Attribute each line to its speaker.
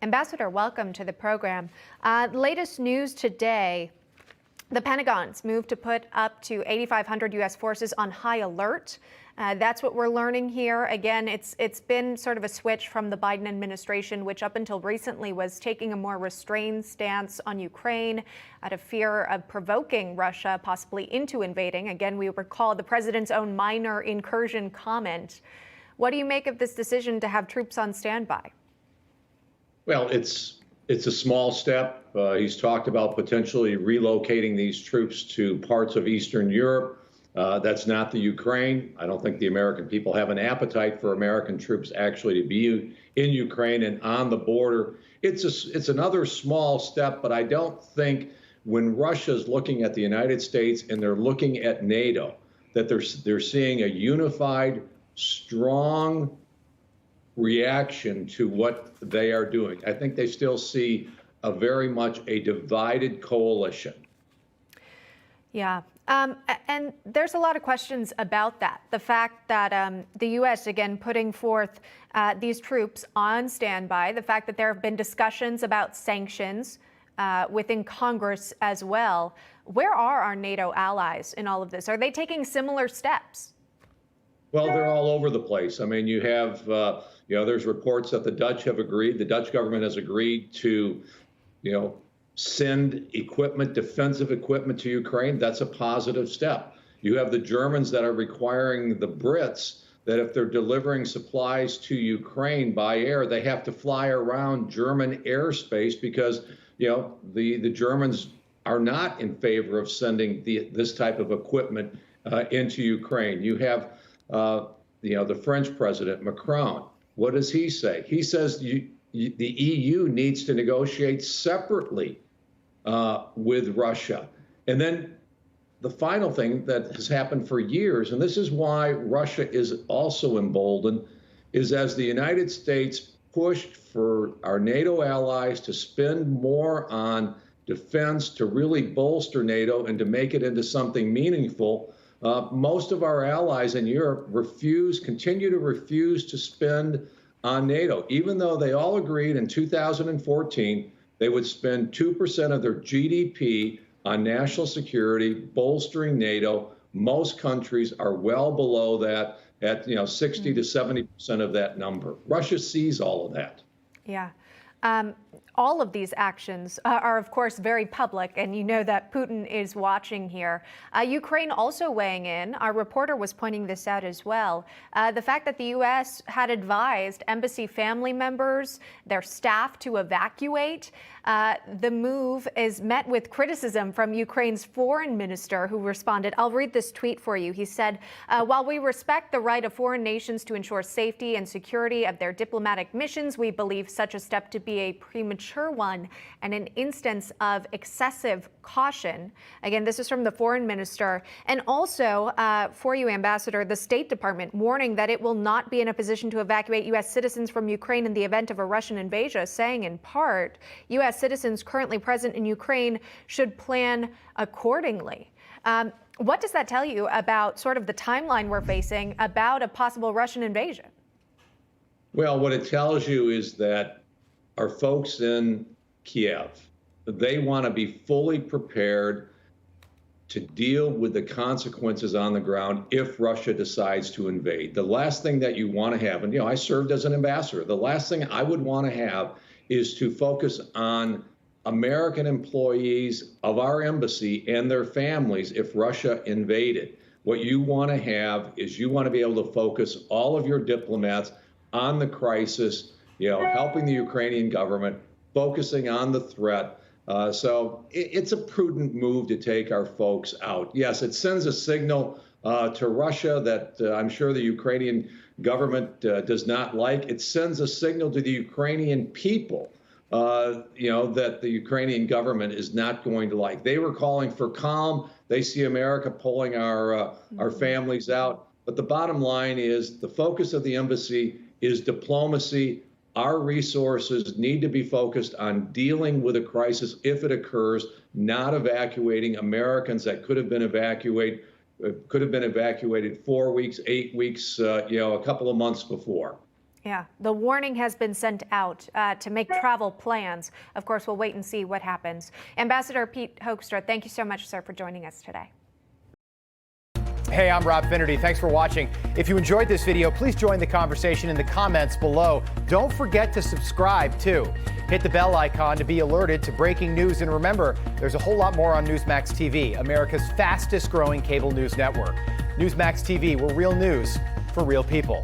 Speaker 1: Ambassador, welcome to the program. Latest news today, the Pentagon's moved to put up to 8,500 U.S. forces on high alert. That's what we're learning here. Again, it's been sort of a switch from the Biden administration, which up until recently was taking a more restrained stance on Ukraine out of fear of provoking Russia possibly into invading. Again, we recall the president's own minor incursion comment. What do you make of this decision to have troops on standby?
Speaker 2: Well, it's a small step. He's talked about potentially relocating these troops to parts of Eastern Europe. That's not the Ukraine. I don't think the American people have an appetite for American troops actually to be in Ukraine and on the border. It's another small step, but I don't think when Russia's looking at the United States and they're looking at NATO, that they're seeing a unified, strong reaction to what they are doing. I think they still see a very much a divided coalition.
Speaker 1: Yeah. And there's a lot of questions about that. The fact that the U.S., again, putting forth these troops on standby, the fact that there have been discussions about sanctions within Congress as well. Where are our NATO allies in all of this? Are they taking similar steps?
Speaker 2: Well, they're all over the place. I mean, you have, there's reports that the Dutch have agreed, the Dutch government has agreed to, send equipment, defensive equipment to Ukraine. That's a positive step. You have the Germans that are requiring the Brits that if they're delivering supplies to Ukraine by air, they have to fly around German airspace because, the Germans are not in favor of sending this type of equipment into Ukraine. You have the French president, Macron. What does he say? He says the EU needs to negotiate separately with Russia. And then the final thing that has happened for years, and this is why Russia is also emboldened, is as the United States pushed for our NATO allies to spend more on defense, to really bolster NATO and to make it into something meaningful, most of our allies in Europe continue to refuse to spend on NATO, even though they all agreed in 2014 they would spend 2% of their GDP on national security, bolstering NATO. Most countries are well below that at 60 to 70% of that number. Russia sees all of that.
Speaker 1: Yeah. All of these actions are, of course, very public, and you know that Putin is watching here. Ukraine also weighing in. Our reporter was pointing this out as well. The fact that the U.S. had advised embassy family members, their staff to evacuate. The move is met with criticism from Ukraine's foreign minister, who responded. I'll read this tweet for you. He said, while we respect the right of foreign nations to ensure safety and security of their diplomatic missions, we believe such a step to be a premature one and an instance of excessive caution. Again, this is from the foreign minister. And also, for you, Ambassador, the State Department warning that it will not be in a position to evacuate U.S. citizens from Ukraine in the event of a Russian invasion, saying in part, U.S. citizens currently present in Ukraine should plan accordingly. What does that tell you about sort of the timeline we're facing about a possible Russian invasion?
Speaker 2: Well, what it tells you is that our folks in Kiev, they want to be fully prepared to deal with the consequences on the ground if Russia decides to invade. The last thing that you want to have, and I served as an ambassador, the last thing I would want to have is to focus on American employees of our embassy and their families if Russia invaded. What you want to have is you want to be able to focus all of your diplomats on the crisis, helping the Ukrainian government, focusing on the threat. So it's a prudent move to take our folks out. Yes, it sends a signal to Russia that I'm sure the Ukrainian government does not like. It sends a signal to the Ukrainian people, that the Ukrainian government is not going to like. They were calling for calm. They see America pulling our families out. But the bottom line is the focus of the embassy is diplomacy. Our resources need to be focused on dealing with a crisis if it occurs, not evacuating Americans that could have been evacuated 4 weeks, 8 weeks, a couple of months before.
Speaker 1: Yeah, the warning has been sent out to make travel plans. Of course, we'll wait and see what happens. Ambassador Pete Hoekstra, thank you so much, sir, for joining us today.
Speaker 3: Hey, I'm Rob Finnerty. Thanks for watching. If you enjoyed this video, please join the conversation in the comments below. Don't forget to subscribe, too. Hit the bell icon to be alerted to breaking news. And remember, there's a whole lot more on Newsmax TV, America's fastest growing cable news network. Newsmax TV, we're real news for real people.